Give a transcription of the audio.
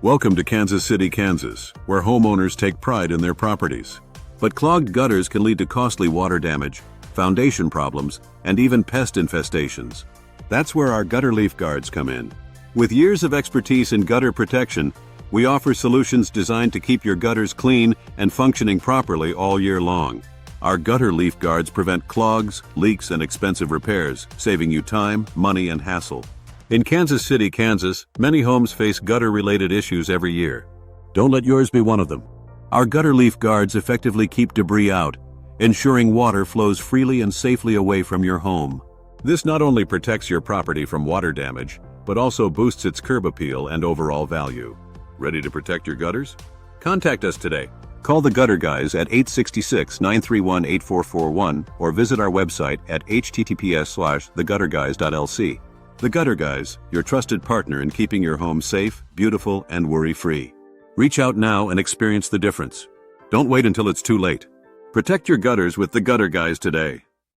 Welcome to Kansas City, Kansas, where homeowners take pride in their properties. But clogged gutters can lead to costly water damage, foundation problems, and even pest infestations. That's where our gutter leaf guards come in. With years of expertise in gutter protection, we offer solutions designed to keep your gutters clean and functioning properly all year long. Our gutter leaf guards prevent clogs, leaks, and expensive repairs, saving you time, money, and hassle. In Kansas City, Kansas, many homes face gutter-related issues every year. Don't let yours be one of them. Our gutter leaf guards effectively keep debris out, ensuring water flows freely and safely away from your home. This not only protects your property from water damage, but also boosts its curb appeal and overall value. Ready to protect your gutters? Contact us today. Call the Gutter Guys at 866-931-8441 or visit our website at https:/thegutterguys.lc. The Gutter Guys, your trusted partner in keeping your home safe, beautiful, and worry-free. Reach out now and experience the difference. Don't wait until it's too late. Protect your gutters with the Gutter Guys today.